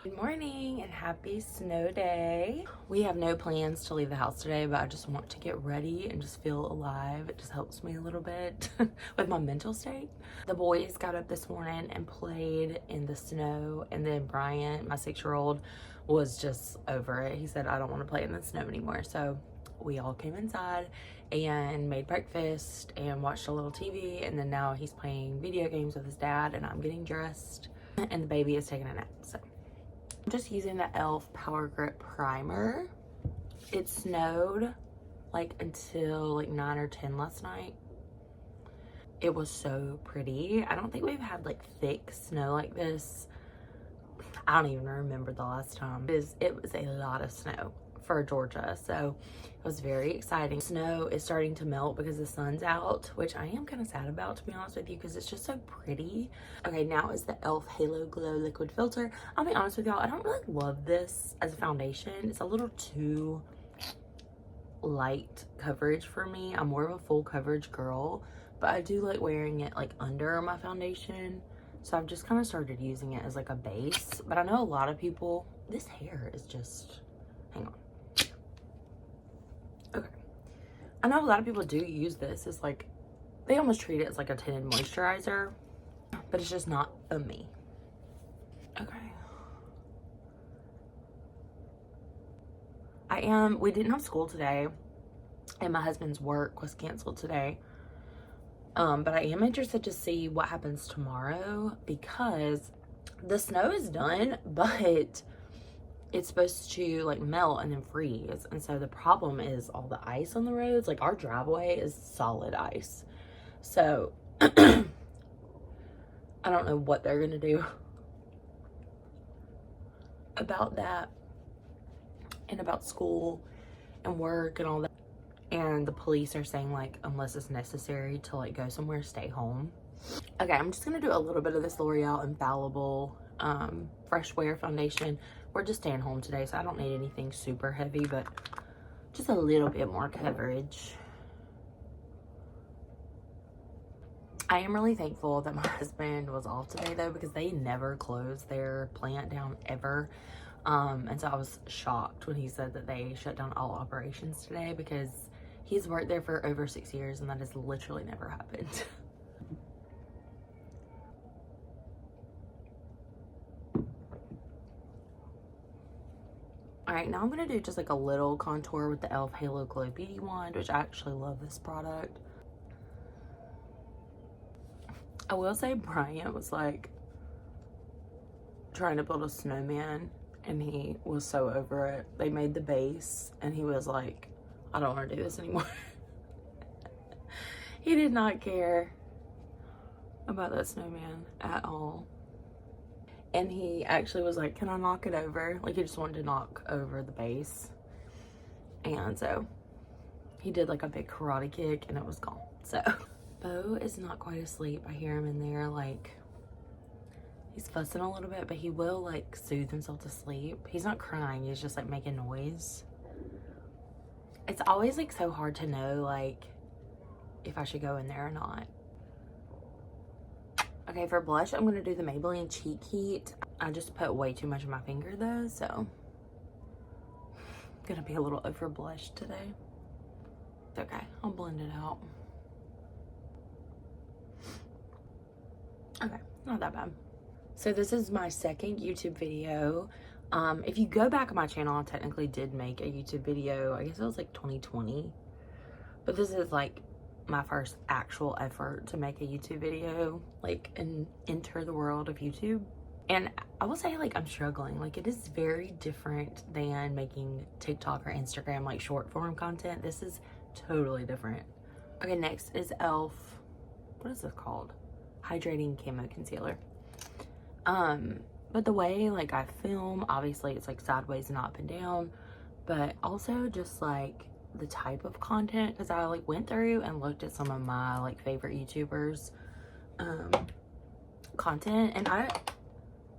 Good morning and happy snow day. We have no plans to leave the house today, but I just want to get ready and just feel alive. It just helps me a little bit with my mental state. The boys got up this morning and played in the snow, and then Bryant, my 6-year-old, was just over it. He said, I don't want to play in the snow anymore. So we all came inside and made breakfast and watched a little TV, and then now he's playing video games with his dad, and I'm getting dressed, and the baby is taking a nap. So I'm just using the e.l.f. Power Grip Primer. It snowed like until like 9 or 10 last night. It was so pretty. I don't think we've had like thick snow like this. I don't even remember the last time. It was a lot of snow for Georgia, so it was very exciting. Snow is starting to melt because the sun's out, which I am kind of sad about, to be honest with you, because it's just so pretty. Okay, now is the e.l.f. Halo Glow Liquid Filter. I'll be honest with y'all, I don't really love this as a foundation. It's a little too light coverage for me. I'm more of a full coverage girl, but I do like wearing it like under my foundation. So I've just kind of started using it as like a base. But I know a lot of people, this hair is just, hang on. Okay. I know a lot of people do use this as like, they almost treat it as like a tinted moisturizer, but it's just not for me. Okay. We didn't have school today, and my husband's work was canceled today. But I am interested to see what happens tomorrow, because the snow is done, but it's supposed to like melt and then freeze. And so the problem is all the ice on the roads. Like our driveway is solid ice. So I don't know what they're gonna do about that, and about school and work and all that. And the police are saying like, unless it's necessary to like go somewhere, stay home. Okay, I'm just gonna do a little bit of this L'Oreal Infallible Fresh Wear foundation. We're just staying home today, so I don't need anything super heavy, but just a little bit more coverage. I am really thankful that my husband was off today though, because they never close their plant down ever. And so I was shocked when he said that they shut down all operations today, because he's worked there for over 6 years and that has literally never happened. All right, now I'm gonna do just like a little contour with the e.l.f. Halo Glow Beauty Wand, which I actually love this product. I will say Bryant was like trying to build a snowman, and he was so over it. They made the base and he was like, I don't want to do this anymore. He did not care about that snowman at all. And he actually was like, can I knock it over? Like he just wanted to knock over the base. And so he did like a big karate kick and it was gone. So Bo is not quite asleep. I hear him in there like he's fussing a little bit, but he will like soothe himself to sleep. He's not crying, he's just like making noise. It's always like so hard to know like if I should go in there or not. Okay, for blush, I'm gonna do the Maybelline Cheek Heat. I just put way too much on my finger though, so I'm gonna be a little over blushed today. It's okay, I'll blend it out. Okay, not that bad. So this is my second YouTube video. If you go back on my channel, I technically did make a YouTube video. I guess it was like 2020. But this is like my first actual effort to make a YouTube video, like, and enter the world of YouTube. And I will say, like, I'm struggling. Like, it is very different than making TikTok or Instagram, like, short form content. This is totally different. Okay, next is e.l.f. What is this called? Hydrating Camo Concealer. But the way, like, I film, obviously, it's, like, sideways and up and down. But also just, like, the type of content, because I like went through and looked at some of my like favorite YouTubers content, and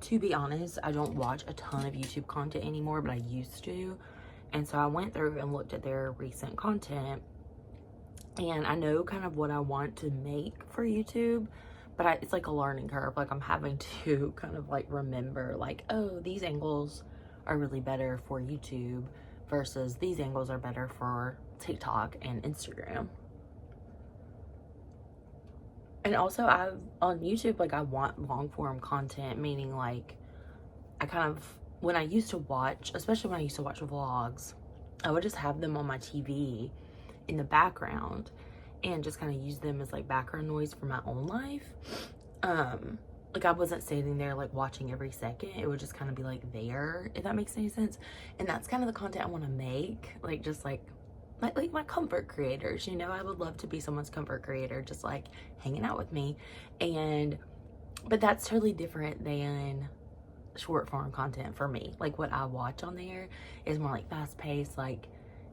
to be honest, I don't watch a ton of YouTube content anymore, but I used to. And so I went through and looked at their recent content, and I know kind of what I want to make for YouTube, but it's like a learning curve. Like I'm having to kind of like remember like, oh, these angles are really better for YouTube versus these angles are better for TikTok and Instagram. And also on YouTube, like I want long form content, meaning like I kind of, when I used to watch, especially when I used to watch vlogs, I would just have them on my TV in the background and just kind of use them as like background noise for my own life. Like I wasn't sitting there like watching every second. It would just kind of be like there, if that makes any sense. And that's kind of the content I want to make, like just like my comfort creators, you know. I would love to be someone's comfort creator, just like hanging out with me. But that's totally different than short form content for me. Like what I watch on there is more like fast paced, like,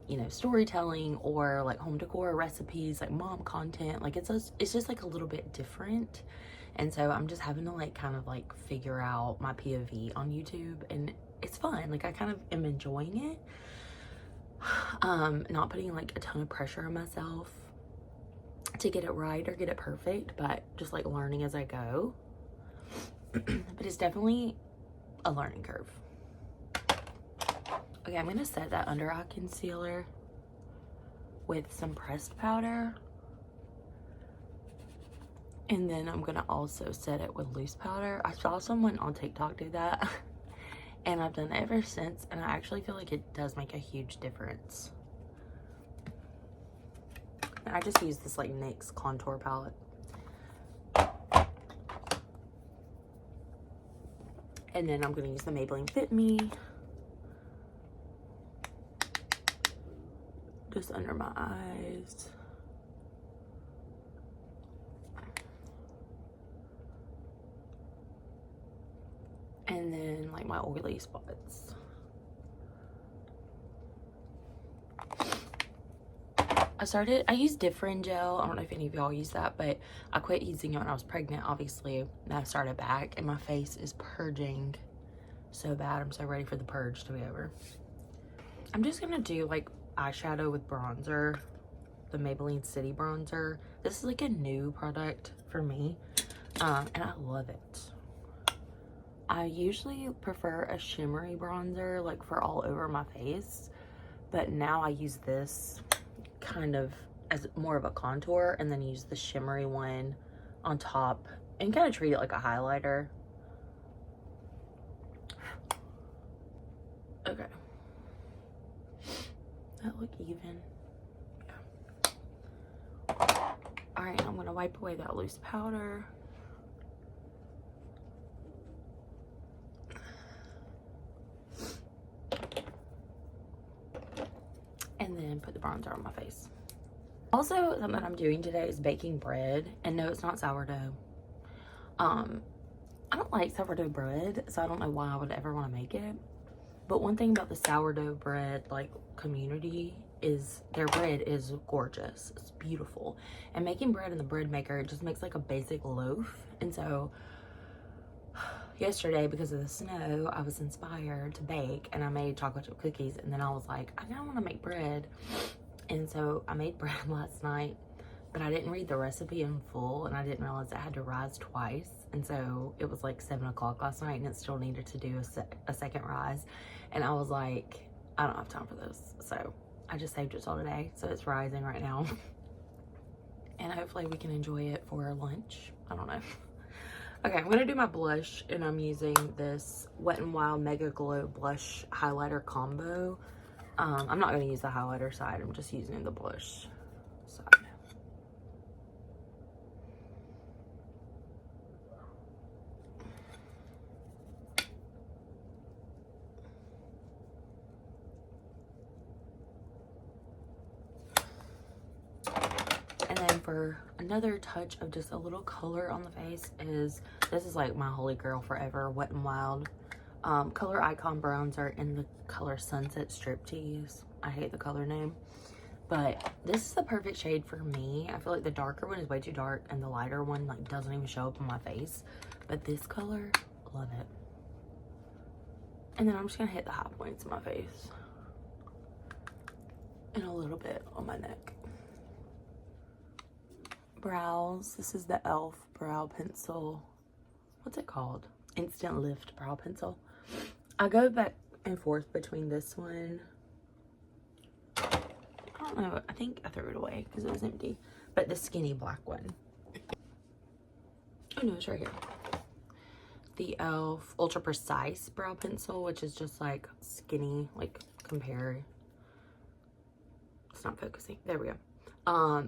you know, storytelling or like home decor recipes, like mom content. Like it's just like a little bit different. And so I'm just having to like kind of like figure out my POV on YouTube, and it's fun. Like I kind of am enjoying it. Not putting like a ton of pressure on myself to get it right or get it perfect, but just like learning as I go. But it's definitely a learning curve. Okay, I'm gonna set that under eye concealer with some pressed powder, and then I'm gonna also set it with loose powder. I saw someone on TikTok do that and I've done it ever since, and I actually feel like it does make a huge difference. And I just use this like NYX contour palette. And then I'm gonna use the Maybelline Fit Me just under my eyes. And then like my oily spots. I used Differin gel. I don't know if any of y'all use that, but I quit using it when I was pregnant, obviously. And I started back, and my face is purging so bad. I'm so ready for the purge to be over. I'm just gonna do like eyeshadow with bronzer, the Maybelline City bronzer. This is like a new product for me, and I love it. I usually prefer a shimmery bronzer like for all over my face, but now I use this kind of as more of a contour, and then use the shimmery one on top and kind of treat it like a highlighter. Okay, that look even? Yeah. All right, I'm gonna wipe away that loose powder. And then put the bronzer on my face. Also, something I'm doing today is baking bread. And no, it's not sourdough. I don't like sourdough bread, so I don't know why I would ever want to make it. But one thing about the sourdough bread like community is their bread is gorgeous. It's beautiful. And making bread in the bread maker, it just makes like a basic loaf. And so yesterday, because of the snow, I was inspired to bake, and I made chocolate chip cookies. And then I was like, I kind of want to make bread. And so I made bread last night, but I didn't read the recipe in full, and I didn't realize it had to rise twice. And so it was like 7 o'clock last night, and it still needed to do a second rise. And I was like, I don't have time for this. So I just saved it till today. So it's rising right now. And hopefully we can enjoy it for lunch. I don't know. Okay, I'm gonna do my blush, and I'm using this Wet n Wild Mega Glow Blush Highlighter Combo. I'm not gonna use the highlighter side, I'm just using the blush side. And then for another touch of just a little color on the face this is like my holy grail forever, Wet n Wild Color Icon Bronzer in the color Sunset Striptease. I hate the color name, but this is the perfect shade for me. I feel like the darker one is way too dark, and the lighter one like doesn't even show up on my face. But this color, love it. And then I'm just gonna hit the high points of my face and a little bit on my neck. brows. This is the e.l.f. brow pencil. What's it called? Instant Lift brow pencil. I go back and forth between this one. I don't know. I think I threw it away because it was empty. But the skinny black one. Oh no, it's right here. The e.l.f. Ultra Precise brow pencil, which is just like skinny, like compare. It's not focusing. There we go.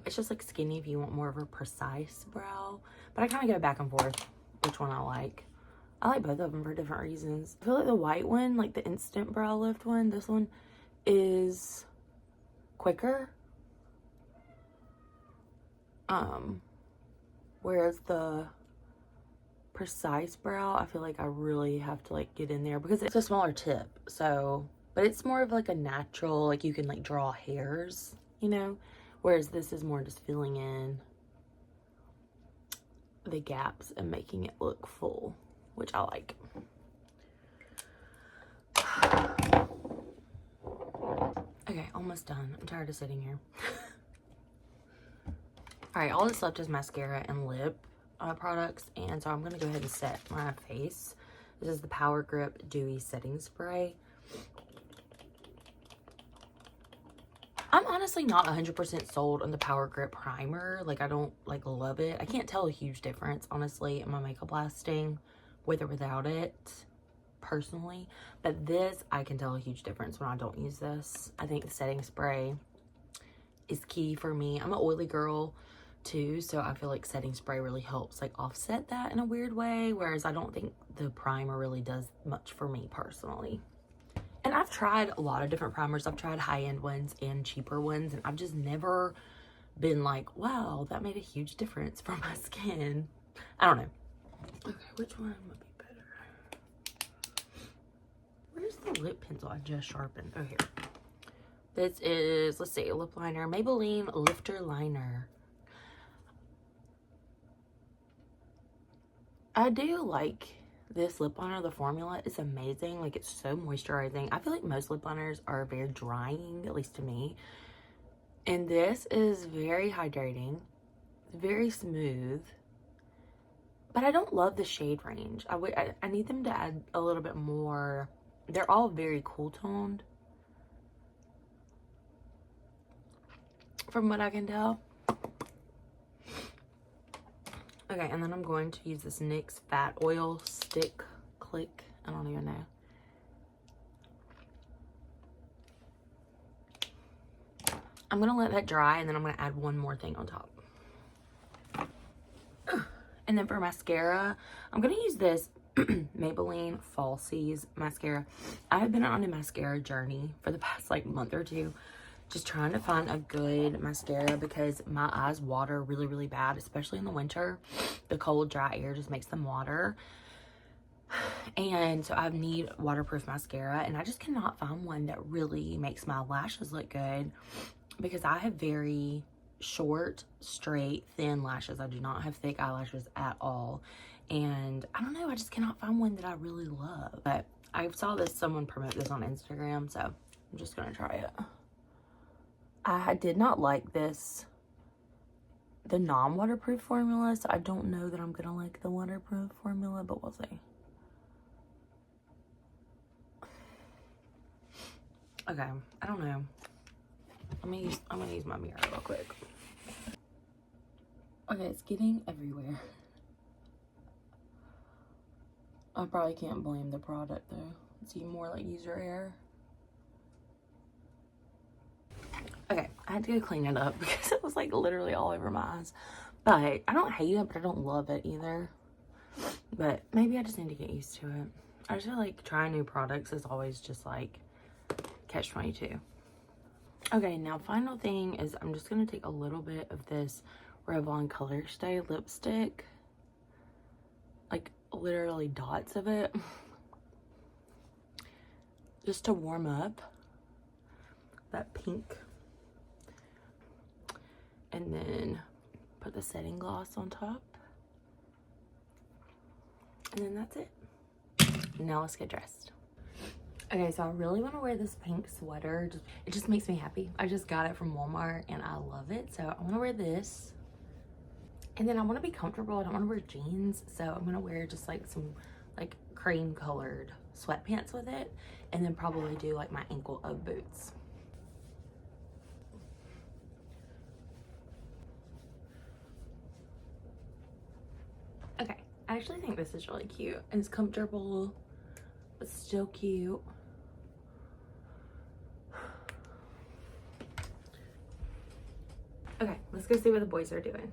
It's just like skinny if you want more of a precise brow. But I kind of go back and forth which one I like. I like both of them for different reasons. I feel like the white one, like the instant brow lift one, this one is quicker. Whereas the precise brow, I feel like I really have to like get in there because it's a smaller tip. So, but it's more of like a natural, like you can like draw hairs, you know? Whereas this is more just filling in the gaps and making it look full, which I like. Okay, almost done. I'm tired of sitting here. All right, all that's left is mascara and lip products, and so I'm gonna go ahead and set my face. This is the Power Grip Dewy Setting Spray. I'm honestly not 100% sold on the Power Grip primer. Like, I don't like love it. I can't tell a huge difference, honestly, in my makeup lasting with or without it, personally. But this, I can tell a huge difference when I don't use this. I think the setting spray is key for me. I'm an oily girl too, so I feel like setting spray really helps like offset that in a weird way, whereas I don't think the primer really does much for me personally. And I've tried a lot of different primers. I've tried high-end ones and cheaper ones, and I've just never been like, wow, that made a huge difference for my skin. I don't know. Okay, which one would be better? Where's the lip pencil I just sharpened? Oh, here. This is, let's see, a lip liner. Maybelline Lifter Liner. I do like this lip liner. The formula is amazing. Like, it's so moisturizing. I feel like most lip liners are very drying, at least to me. And this is very hydrating. It's very smooth. But I don't love the shade range. I need them to add a little bit more. They're all very cool toned, from what I can tell. Okay, and then I'm going to use this NYX Fat Oil Stick Click. I don't even know. I'm going to let that dry, and then I'm going to add one more thing on top. And then for mascara, I'm going to use this Maybelline Falsies mascara. I have been on a mascara journey for the past like month or two. Just trying to find a good mascara because my eyes water really, really bad, especially in the winter. The cold, dry air just makes them water. And so I need waterproof mascara, and I just cannot find one that really makes my lashes look good because I have very short, straight, thin lashes. I do not have thick eyelashes at all. And I don't know, I just cannot find one that I really love. But I saw someone promote this on Instagram, so I'm just gonna try it. I did not like the non-waterproof formula, so I don't know that I'm gonna like the waterproof formula, but we'll see. Okay, I don't know. I'm gonna use my mirror real quick. Okay, it's getting everywhere. I probably can't blame the product though. It's even more like user error. Okay, I had to go clean it up because it was like literally all over my eyes. But I don't hate it, but I don't love it either. But maybe I just need to get used to it. I just feel like trying new products is always just like catch-22. Okay, now final thing is I'm just going to take a little bit of this Revlon Color Stay lipstick. Like literally dots of it. Just to warm up that pink. And then put the setting gloss on top. And then that's it. Now let's get dressed. Okay, so I really want to wear this pink sweater. It just makes me happy. I just got it from Walmart and I love it. So I want to wear this. And then I want to be comfortable. I don't want to wear jeans, so I'm going to wear just like some like cream colored sweatpants with it, and then probably do like my ankle up boots. Okay, I actually think this is really cute and it's comfortable but still cute. Okay, let's go see what the boys are doing.